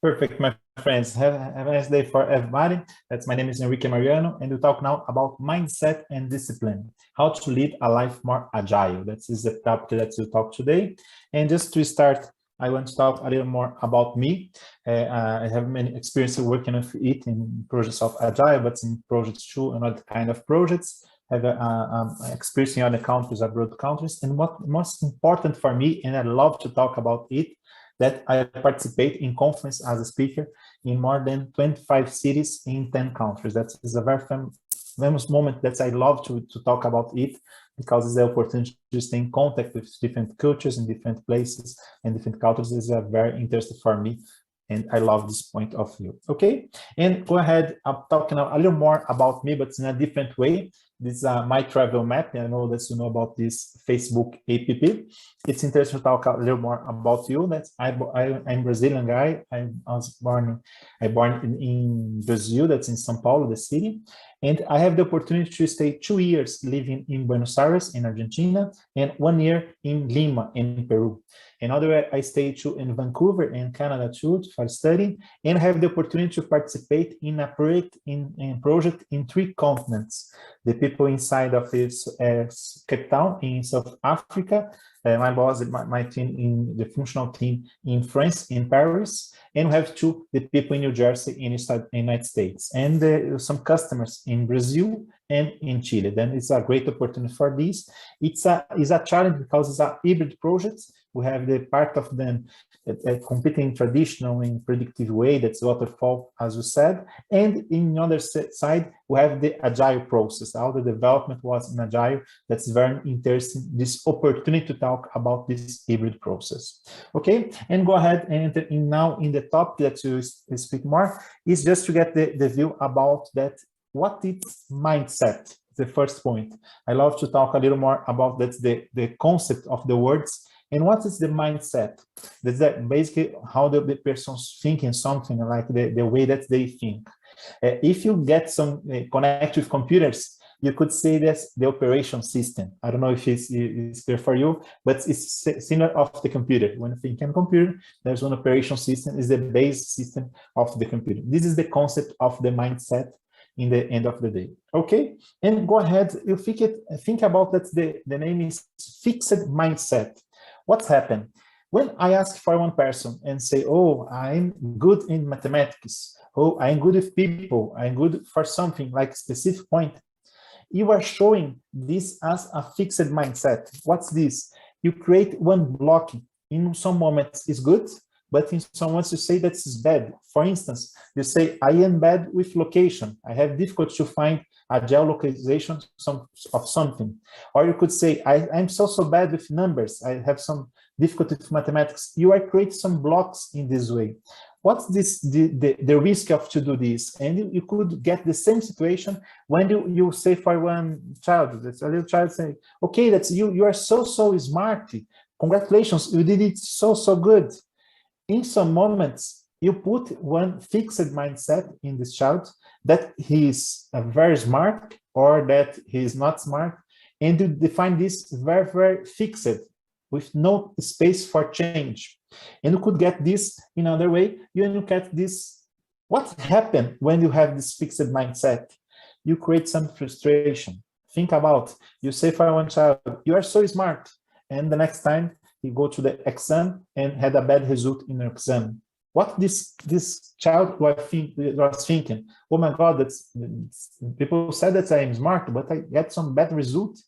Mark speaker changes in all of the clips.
Speaker 1: Perfect, my friends. Have a nice day for everybody. My name is Henrique Mariano, and we talk now about mindset and discipline, how to lead a life more agile. That is the topic that we'll talk today. And just to start, I want to talk a little more about me. I have many experience working with it in projects of Agile, but in projects too, and other kind of projects. I have experience in other countries, abroad countries. And what most important for me, and I love to talk about it, that I participate in conference as a speaker in more than 25 cities in 10 countries. That is a very famous moment that I love to talk about it, because it's the opportunity to stay in contact with different cultures in different places and different cultures is very interesting for me. And I love this point of view. Okay, and go ahead. I'm talking a little more about me, but in a different way. This is my travel map. I know that you know about this Facebook app. It's interesting to talk a little more about you. I'm Brazilian guy. I was born in Brazil. That's in São Paulo, the city. And I have the opportunity to stay 2 years living in Buenos Aires, in Argentina, and 1 year in Lima, in Peru. Another way, I stayed in Vancouver, in Canada, too, for studying, and have the opportunity to participate in a project in 3 continents. The people inside of this Cape Town in South Africa, my boss, my team in the functional team in France, in Paris, and we have the people in New Jersey in the United States, and some customers in Brazil and in Chile. Then it's a great opportunity for this. It's a challenge because it's a hybrid project. We have the part of them competing traditional in predictive way, that's waterfall, as we said. And in the other side, we have the agile process. How the development was in agile. That's very interesting, this opportunity to talk about this hybrid process. Okay, and go ahead and enter in now in the topic that you speak more, is just to get the view about that. What is mindset? The first point. I love to talk a little more about that, the concept of the words. And what is the mindset? That's basically how the person's thinking something, like the way that they think. If you get some connect with computers, you could say that's the operation system. I don't know if it's clear for you, but it's similar of the computer. When you think in computer, there's one operation system, is the base system of the computer. This is the concept of the mindset in the end of the day. Okay, and go ahead, you think about that. The name is fixed mindset. What's happened? When I ask for one person and say, oh, I'm good in mathematics, oh, I'm good with people, I'm good for something like a specific point, you are showing this as a fixed mindset. What's this? You create one block. In some moments it's good, but in some moments you say that it's bad. For instance, you say, I am bad with location. I have difficulty to find a geolocalization of something. Or you could say, I'm so bad with numbers. I have some difficulty with mathematics. You are creating some blocks in this way. What's the risk of to do this? And you could get the same situation when you say for one child, that's a little child saying, okay, that's you are so smart. Congratulations, you did it so good. In some moments, you put one fixed mindset in this child that he is very smart or that he is not smart, and you define this very fixed with no space for change. And you could get this in another way. You get this. What happened when you have this fixed mindset? You create some frustration. Think about, you say for one child, you are so smart, and the next time you go to the exam and had a bad result in the exam. What this child was thinking? Oh my God, people said that I am smart, but I get some bad result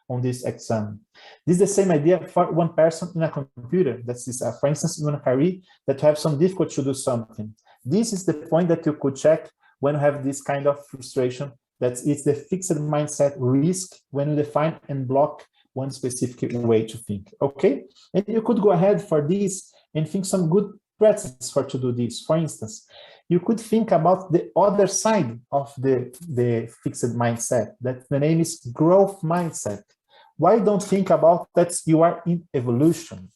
Speaker 1: on this exam. This is the same idea for one person in a computer. That's this, for instance, in a career that have some difficulty to do something. This is the point that you could check when you have this kind of frustration. That it's the fixed mindset risk when you define and block one specific way to think. Okay, and you could go ahead for this and think some good practices for to do this. For instance, you could think about the other side of the fixed mindset. That the name is growth mindset. Why don't think about that you are in evolution?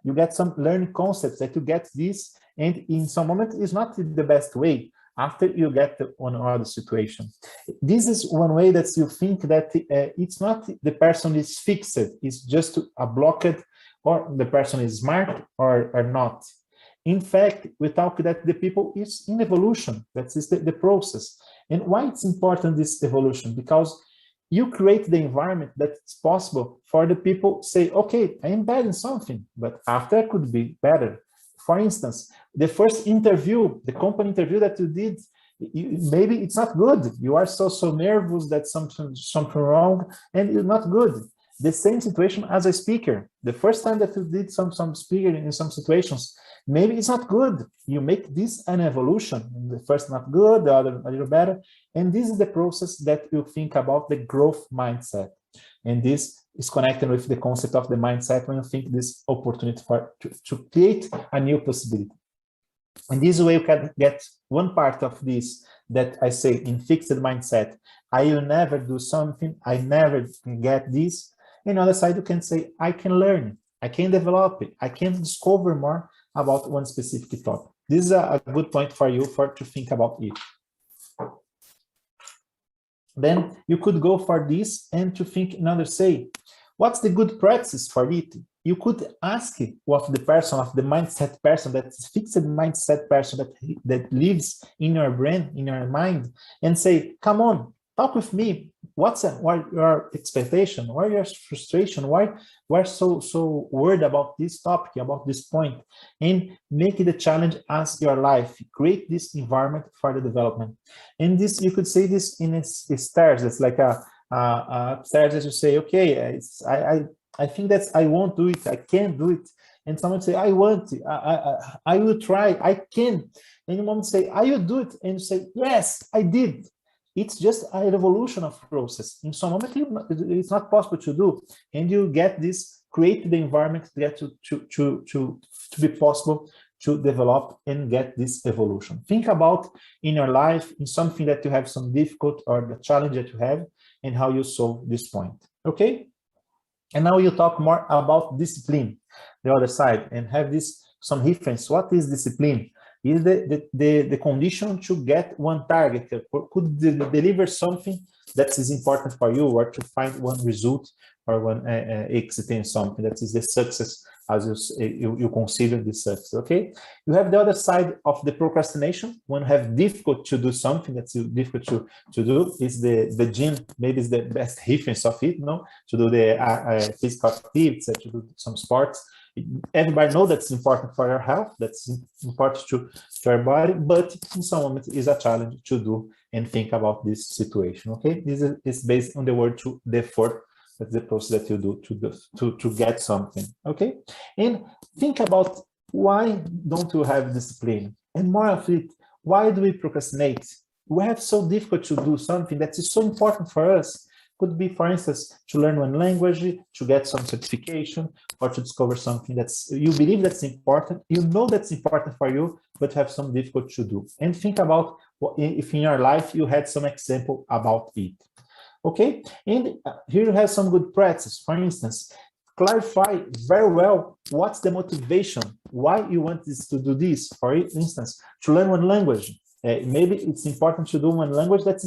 Speaker 1: You get some learning concepts that you get this, and in some moment it's not the best way. After you get on other situation, this is one way that you think that it's not the person is fixed, it's just a blocked, or the person is smart or not. In fact, we talk that the people is in evolution. That is the process. And why it's important, this evolution? Because you create the environment that's possible for the people say, okay, I am bad in something, but after I could be better. For instance, the first interview, the company interview that you did, maybe it's not good. You are so nervous that something wrong, and you're not good. The same situation as a speaker. The first time that you did some speaking in some situations, maybe it's not good. You make this an evolution. The first not good, the other a little better. And this is the process that you think about the growth mindset. And this is connected with the concept of the mindset when you think this opportunity to create a new possibility. And this way you can get one part of this that I say in fixed mindset, I will never do something, I never get this. And on the other side, you can say, I can learn, I can develop it, I can discover more about one specific topic. This is a good point for you to think about it. Then you could go for this and to think another say, what's the good practice for it? You could ask of the person, of the mindset person, that is fixed mindset person that lives in your brain, in your mind, and say, come on, talk with me. What your expectation? What your frustration? Why so worried about this topic, about this point? And make it a challenge as your life. Create this environment for the development. And this, you could say this in its stairs. It's like a stairs that you say, okay, I think that I won't do it. I can't do it. And someone say, I want it. I will try. I can. And you moment say, I will do it. And you say, yes, I did. It's just an evolution of process. In some moment, it's not possible to do. And you get this, create the environment to get to be possible to develop and get this evolution. Think about in your life, in something that you have some difficult or the challenge that you have, and how you solve this point. Okay? And now you talk more about discipline, the other side, and have this some reference. What is discipline? Is the condition to get one target, could deliver something that is important for you, or to find one result or one exit in something that is the success as you consider the success. Okay, you have the other side of the procrastination. When you have difficult to do something that's difficult to do, is the gym. Maybe is the best reference of it, no, to do the physical activities, to do some sports. Everybody knows that's important for your health, that's important to your body, but in some moment is a challenge to do and think about this situation. Okay, this is based on the word to the effort. That's the process that you do to get something. Okay, and think about why don't you have discipline, and more of it, why do we procrastinate? We have so difficult to do something that is so important for us. Could be, for instance, to learn one language, to get some certification, or to discover something that's you believe that's important, you know that's important for you, but have some difficult to do. And think about if in your life you had some example about it. Okay, and here you have some good practice. For instance, clarify very well what's the motivation, why you want this to do this. For instance, to learn one language. Maybe it's important to do one language that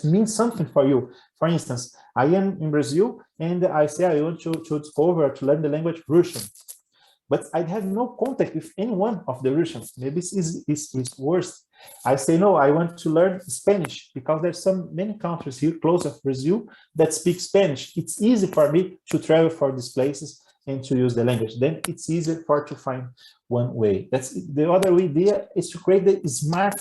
Speaker 1: means something for you. For instance, I am in Brazil and I say I want to discover, to learn the language Russian, but I have no contact with anyone of the Russians. Maybe it's worse. I say, no, I want to learn Spanish because there's many countries here close to Brazil that speak Spanish. It's easy for me to travel for these places and to use the language. Then it's easier to find one way. That's the other idea, is to create the SMART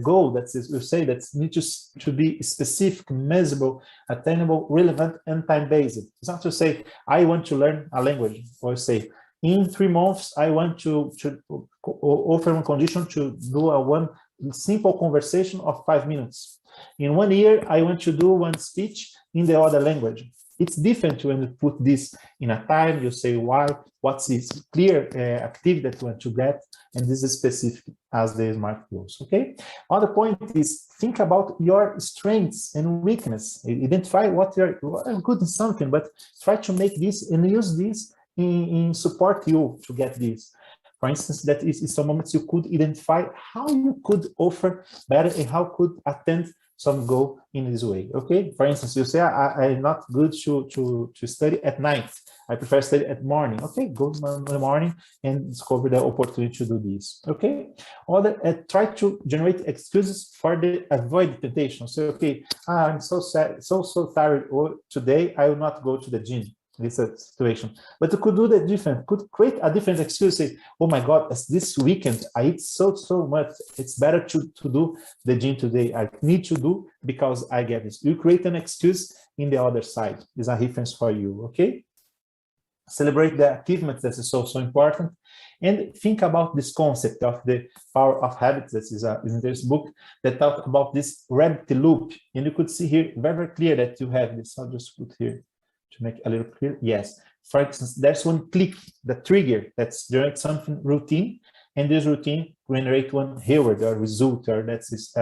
Speaker 1: goal. That's we say that needs to be specific, measurable, attainable, relevant, and time-based. It's not to say I want to learn a language, or say in 3 months I want to offer one condition to do one simple conversation of 5 minutes. In 1 year I want to do one speech in the other language. It's different when you put this in a time, you say why, what's this clear activity that you want to get, and this is specific as the SMART goals, okay? Other point is think about your strengths and weakness. Identify what you're good in something, but try to make this and use this in support you to get this. For instance, that is some moments you could identify how you could offer better and how could attend some goal in this way. Okay, for instance, you say I'm not good to study at night. I prefer study at morning. Okay, go in the morning and discover the opportunity to do this. Okay, other try to generate excuses for the avoid temptation. So okay, I'm so sad, so tired. Or today I will not go to the gym. This situation, but you could do the different. Could create a different excuse. Say, oh my God, this weekend I eat so much. It's better to do the gym today. I need to do because I get this. You create an excuse in the other side. Is a reference for you. Okay. Celebrate the achievements. That is so important, and think about this concept of the power of habits. This is in this book that talk about this rabbit loop, and you could see here very clear that you have this. I'll just put here to make a little clear. Yes, for instance, there's one click, the trigger that's generate something routine, and this routine generate one reward or result, or that's this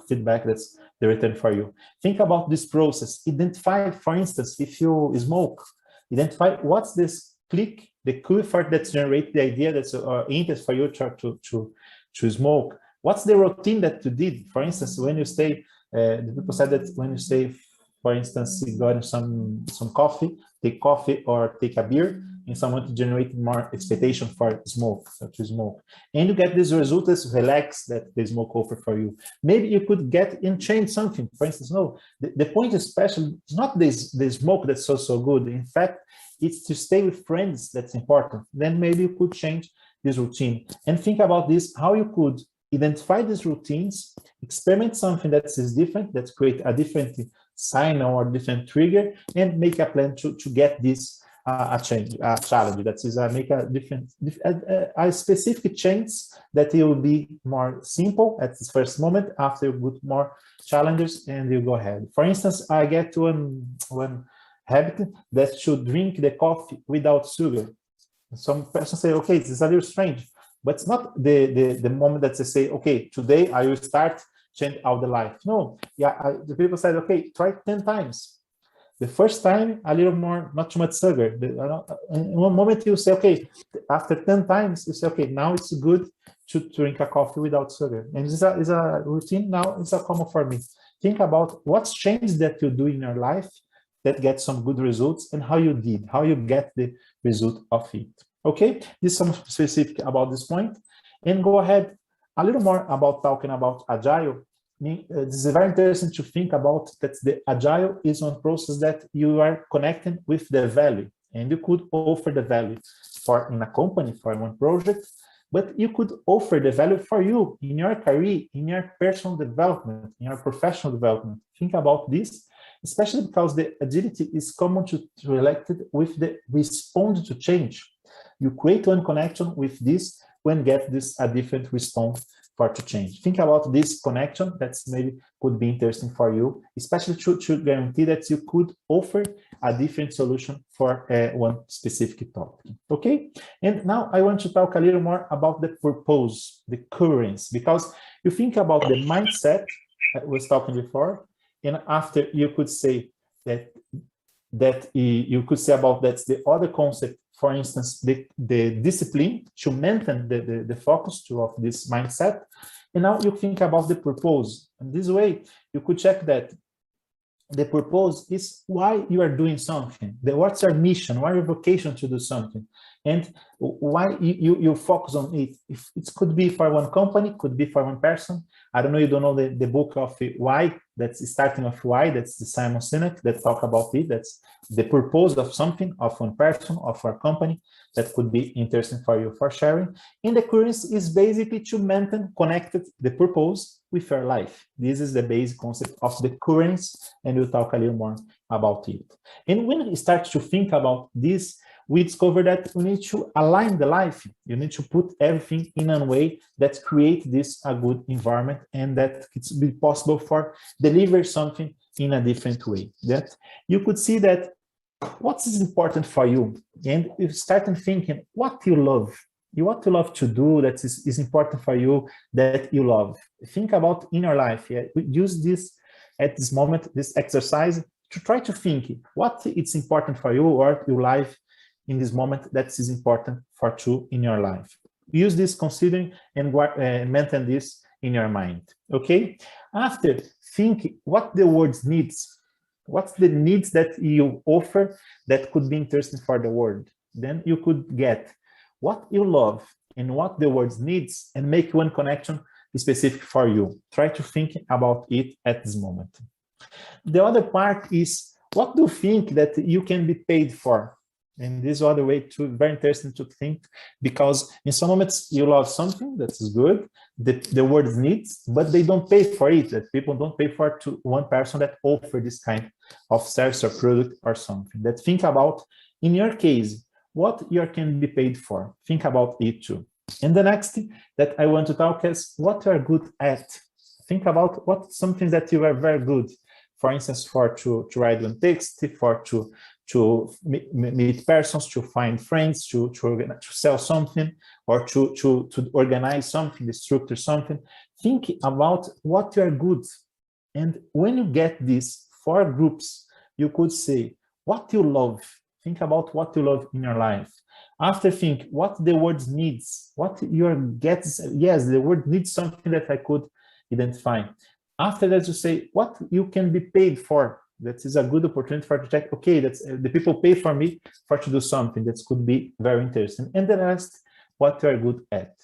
Speaker 1: feedback that's the return for you. Think about this process. Identify, for instance, if you smoke, identify what's this click, the cue effort that's generate the idea that's interest for you to smoke. What's the routine that you did? For instance, when you stay, the people said that when you stay, for instance, you got some coffee, take coffee or take a beer, and someone to generate more expectation for smoke, to smoke. And you get this result as relax that the smoke offer for you. Maybe you could get and change something. For instance, no, the point is special. It's not the smoke that's so good. In fact, it's to stay with friends that's important. Then maybe you could change this routine. And think about this, how you could identify these routines, experiment something that is different, that's create a different sign or different trigger, and make a plan to get this a challenge that is make a different a specific change that it will be more simple at this first moment. After you put more challenges and you go ahead. For instance, I get one habit that should drink the coffee without sugar. Some person say, okay, this is a little strange, but it's not the moment that they say, okay, today I will start change out the life. No, the people said, okay, try 10 times. The first time, a little more, not too much sugar. In one moment you say, okay, after 10 times, you say, okay, now it's good to drink a coffee without sugar. And it's a routine now, it's a common for me. Think about what's changed that you do in your life that gets some good results, and how you get the result of it. Okay, this is some specific about this point. And go ahead a little more about talking about Agile. This is very interesting to think about that the Agile is one process that you are connecting with the value, and you could offer the value for in a company, for one project, but you could offer the value for you in your career, in your personal development, in your professional development. Think about this, especially because the agility is common to related with the respond to change. You create one connection with this when get this a different response for to change. Think about this connection that's maybe could be interesting for you, especially to guarantee that you could offer a different solution for one specific topic. Okay, and now I want to talk a little more about the purpose, the currents, because you think about the mindset I was talking before, and after you could say that you could say about that's the other concept. For instance, the discipline to maintain the focus of this mindset. And now you think about the purpose. And this way, you could check that the purpose is why you are doing something. What's your mission? What's your vocation to do something? And why you focus on it. If it could be for one company, could be for one person. I don't know, you don't know the book of Why, that's starting of Why, that's the Simon Sinek that talk about it. That's the purpose of something, of one person, of a company, that could be interesting for you for sharing. And the currency is basically to maintain connected the purpose with your life. This is the basic concept of the currency, and we'll talk a little more about it. And when we start to think about this, we discover that we need to align the life. You need to put everything in a way that creates this a good environment, and that it's be possible for deliver something in a different way. That you could see that what is important for you, and you start thinking what you love. What you love to do that is important for you, that you love. Think about in your life. Yeah? We use this at this moment, this exercise, to try to think what it's important for you or your life in this moment that is important for you in your life. Use this considering and maintain this in your mind, okay? After, think what the words needs. What's the needs that you offer that could be interesting for the world? Then you could get what you love and what the words needs and make one connection specific for you. Try to think about it at this moment. The other part is, what do you think that you can be paid for? And this other way too, very interesting to think, because in some moments you love something that is good, the world needs, but they don't pay for it, that people don't pay for it to one person that offer this kind of service or product or something. That think about, in your case, what you can be paid for. Think about it too. And the next thing that I want to talk is what you are good at. Think about what something that you are very good. For instance, to write one text, to meet persons, to find friends, to sell something, or to organize something, to structure something. Think about what you are good. And when you get these 4 groups, you could say what you love. Think about what you love in your life. After, think what the world needs, what your gets. Yes, the world needs something that I could identify. After that, you say what you can be paid for. That is a good opportunity for to check. Okay, that's the people pay for me for to do something that could be very interesting. And the rest, what you are good at.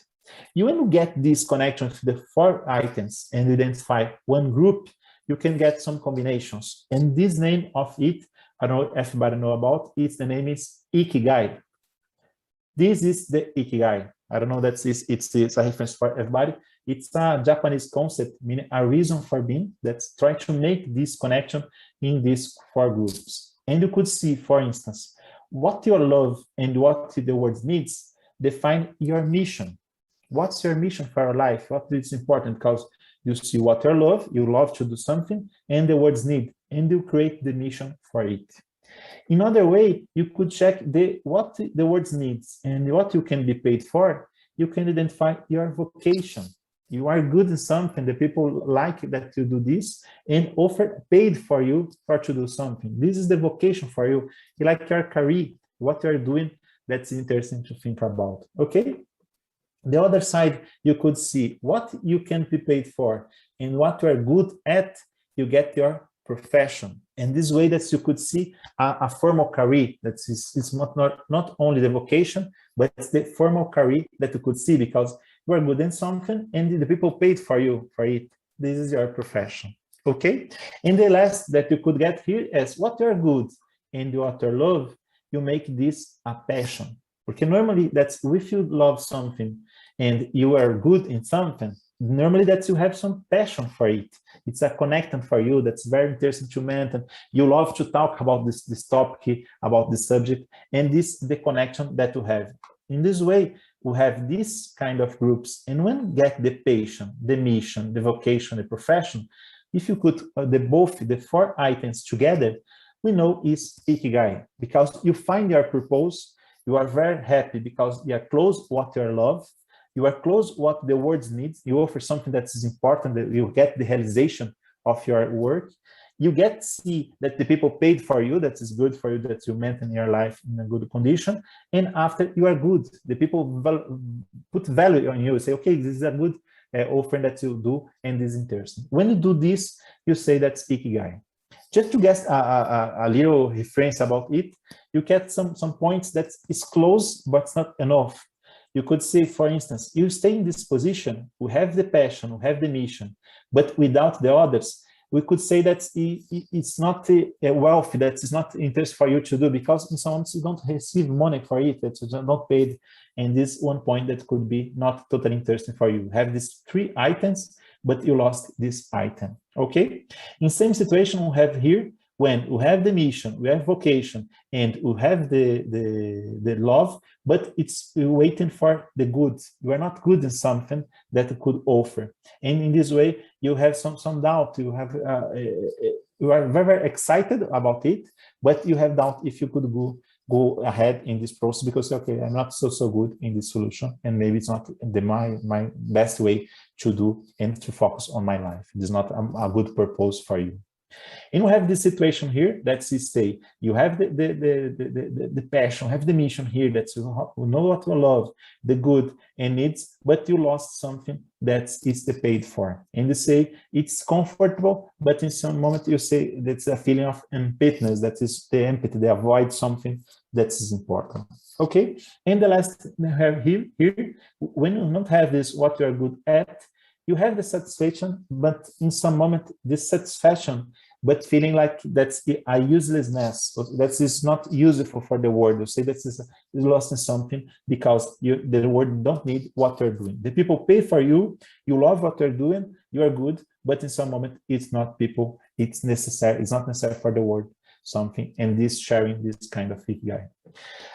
Speaker 1: You when you get this connection to the 4 items and identify one group, you can get some combinations. And this name of it, I don't know if everybody know about it. The name is Ikigai. This is the Ikigai. I don't know that it's a reference for everybody. It's a Japanese concept, meaning a reason for being, that's try to make this connection in these 4 groups. And you could see, for instance, what your love and what the world needs define your mission. What's your mission for your life? What is important? Because you see what you love to do something, and the words need, and you create the mission for it. In other way, you could check what the words needs and what you can be paid for. You can identify your vocation. You are good in something, the people like that you do this and offer paid for you for to do something. This is the vocation for you. You like your career, what you're doing, that's interesting to think about, okay? The other side, you could see what you can be paid for and what you are good at, you get your profession. And this way that you could see a formal career, it's not only the vocation, but it's the formal career that you could see because you are good in something and the people paid for you for it. This is your profession, okay? And the last that you could get here is what you're good and what you love, you make this a passion. Because normally that's if you love something and you are good in something, normally that you have some passion for it. It's a connection for you that's very interesting to maintain. You love to talk about this topic, about this subject, and this the connection that you have. In this way, we have this kind of groups, and when you get the passion, the mission, the vocation, the profession, if you put both the 4 items together, we know is Ikigai, because you find your purpose, you are very happy because you are close what you love, you are close what the world needs, you offer something that is important, that you get the realization of your work, you get to see that the people paid for you, that is good for you, that you maintain your life in a good condition, and after you are good, the people put value on you, say, okay, this is a good offer that you do, and this is interesting. When you do this, you say that's Ikigai. Just to get a little reference about it, you get some points that is close, but it's not enough. You could say, for instance, you stay in this position, we have the passion, we have the mission, but without the others, we could say that it's not a wealth that is not interest for you to do, because in some ways you don't receive money for it, that you not paid, and this one point that could be not totally interesting for you. You have these 3 items, but you lost this item, okay? In same situation we have here, when we have the mission, we have vocation, and we have the love, but it's waiting for the good. You are not good in something that you could offer. And in this way, you have some doubt. You have you are very, very excited about it, but you have doubt if you could go ahead in this process because, okay, I'm not so good in this solution, and maybe it's not my best way to do and to focus on my life. It is not a good purpose for you. And we have this situation here that you say, you have the passion, have the mission here that you know what you love, the good and needs, but you lost something that is the paid for. And you say it's comfortable, but in some moment you say that's a feeling of emptiness, that is the empathy, they avoid something that is important. Okay, and the last we have here, when you don't have this, what you are good at, you have the satisfaction, but in some moment, this satisfaction, but feeling like that's a uselessness, that is not useful for the world. You say that is lost in something because the world don't need what you're doing. The people pay for you, you love what you're doing, you are good, but in some moment, it's not people, it's necessary, it's not necessary for the world, something, and this sharing this kind of ikigai.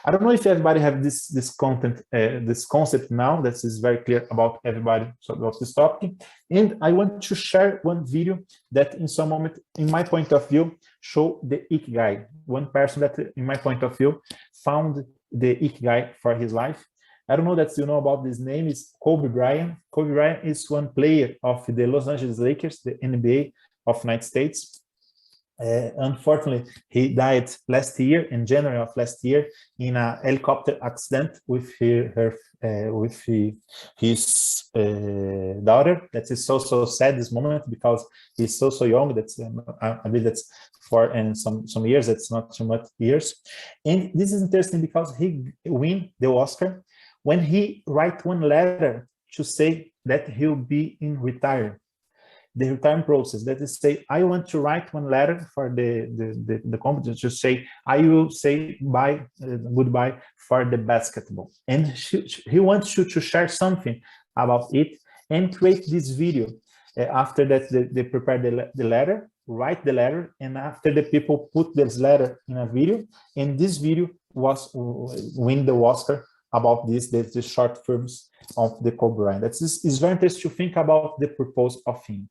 Speaker 1: I don't know if everybody have this content, this concept now that is very clear about everybody about this topic. And I want to share one video that in some moment, in my point of view, show the ikigai. One person that, in my point of view, found the ikigai for his life. I don't know that you know about this name, is Kobe Bryant. Kobe Bryant is one player of the Los Angeles Lakers, the NBA of United States. Unfortunately, he died last year, in January of last year, in a helicopter accident with his daughter. That is so sad this moment because he's so young. That's I believe that's for some years. That's not too much years. And this is interesting because he win the Oscar when he write one letter to say that he'll be in retire. The retirement process, that is say, I want to write one letter for the company to say, I will say bye, goodbye for the basketball. And he wants you to share something about it and create this video. After that, they prepare the letter, write the letter, and after the people put this letter in a video, and this video was win the Oscar about the short films of the Kobe Bryant. It's very interesting to think about the purpose of him.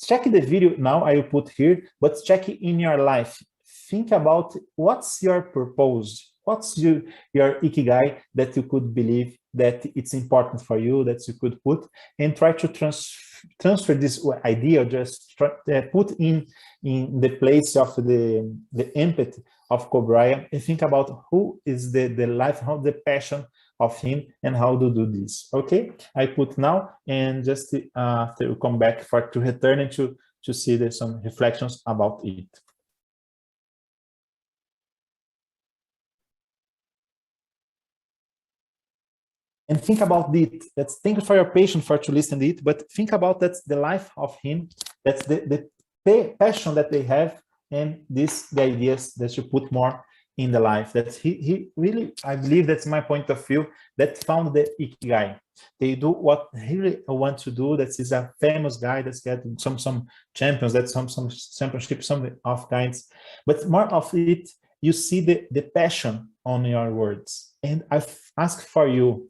Speaker 1: Check the video now, I will put here, but check it in your life. Think about what's your purpose, what's your ikigai that you could believe that it's important for you, that you could put, and try to transfer this idea, just put in the place of the empathy of Kobe Bryant, and think about who is the life, how the passion of him, and how to do this. Okay, I put now, and just after we come back to return and to see some reflections about it. And think about it. That's thank you for your patience to listen to it, but think about that's the life of him, that's the passion that they have, and the ideas that you put more in the life. That he really, I believe that's my point of view, that found the ikigai. They do what he really want to do. That is a famous guy that's got some champions, that's some championships, some of kinds, but more of it, you see the passion on your words. And I ask for you,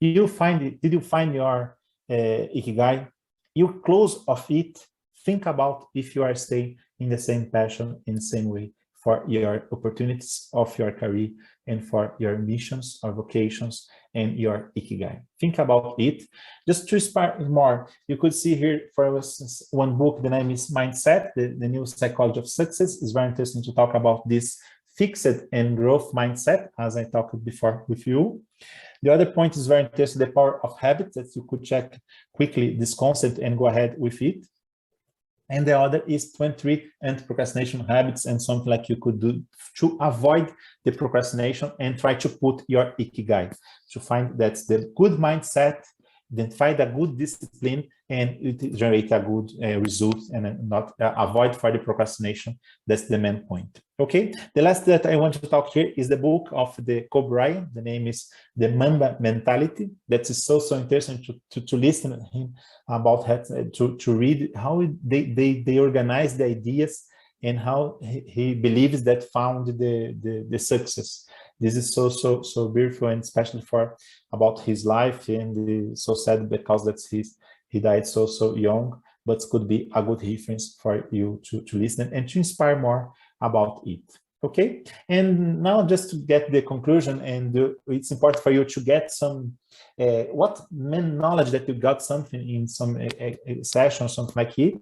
Speaker 1: did you find your ikigai? You close of it, think about if you are staying in the same passion, in the same way, for your opportunities of your career and for your missions or vocations and your ikigai. Think about it. Just to inspire more, you could see here, for instance, one book, the name is Mindset, the New Psychology of Success. It's very interesting to talk about this fixed and growth mindset, as I talked before with you. The other point is very interesting, the power of habit, that you could check quickly this concept and go ahead with it. And the other is 23 anti-procrastination habits, and something like you could do to avoid the procrastination and try to put your ikigai, to find that's the good mindset, then find a good discipline, and it generate a good result, and not avoid for the procrastination. That's the main point. Okay, the last that I want to talk here is the book of the Kobe Bryant. The name is The Mamba Mentality. That is so interesting to listen to him about to read how they organize the ideas and how he believes that found the success. This is so beautiful, and especially for about his life, and so sad because that's he died so young, but could be a good reference for you to listen and to inspire more about it. Okay, and now just to get the conclusion, and it's important for you to get some what main knowledge that you got something in some session, something like it.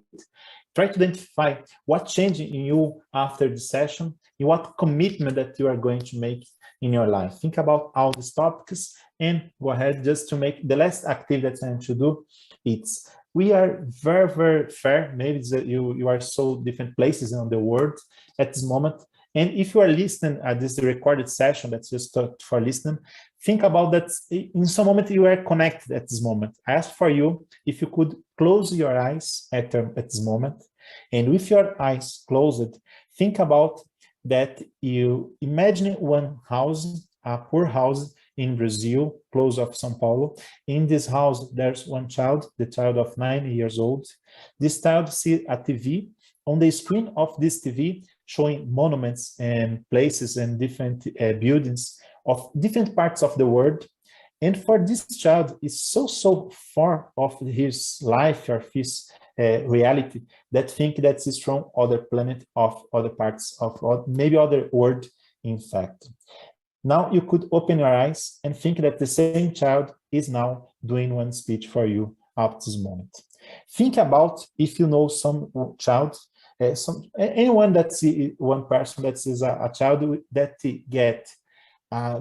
Speaker 1: try to identify what changed in you after the session and what commitment that you are going to make in your life. Think about all these topics and go ahead just to make the last activity that I want to do. It's we are very, very fair. Maybe it's that you are so different places in the world at this moment. And if you are listening at this recorded session, that's just for listening, think about that in some moment you are connected at this moment. I ask for you if you could close your eyes at this moment. And with your eyes closed, think about that you imagine one house, a poor house in Brazil, close of São Paulo. In this house, there's one child, the child of 9 years old. This child sees a TV. On the screen of this TV, showing monuments and places and different buildings of different parts of the world. And for this child, it's so far of his life or his reality that think that it's from other planet of other parts of maybe other world, in fact. Now you could open your eyes and think that the same child is now doing one speech for you at this moment. Think about if you know some child, anyone that's one person that is a child that get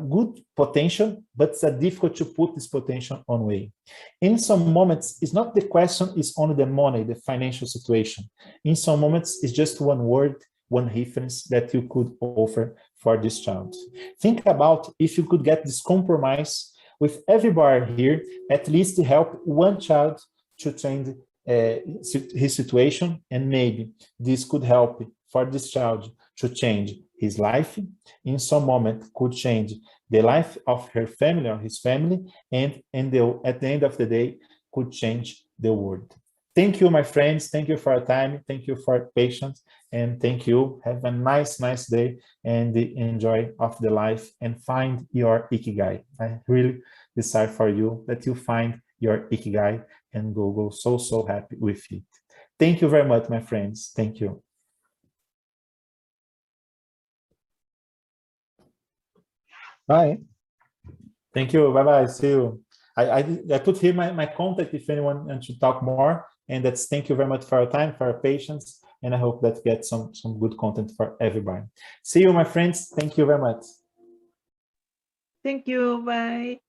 Speaker 1: good potential, but it's difficult to put this potential on way. In some moments, it's not the question is only the money, the financial situation. In some moments, it's just one word, one reference that you could offer for this child. Think about if you could get this compromise with everybody here, at least to help one child to change his situation, and maybe this could help for this child to change his life. In some moment, could change the life of her family or his family, and at the end of the day, could change the world. Thank you, my friends. Thank you for your time. Thank you for your patience. And thank you. Have a nice day and enjoy of the life and find your Ikigai. I really desire for you that you find your Ikigai and go so happy with it. Thank you very much, my friends. Thank you.
Speaker 2: Bye.
Speaker 1: Thank you. Bye-bye. See you. I put here my contact if anyone wants to talk more. And that's thank you very much for your time, for your patience. And I hope that gets some good content for everybody. See you, my friends. Thank you very much.
Speaker 3: Thank you. Bye.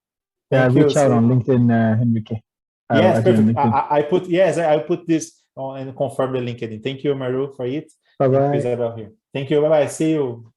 Speaker 2: Yeah, reach out on LinkedIn, Henrique.
Speaker 1: Yes, perfect. I put this on and confirm the LinkedIn. Thank you, Maru, for it.
Speaker 2: Bye-bye.
Speaker 1: Thank you. Bye-bye. See you.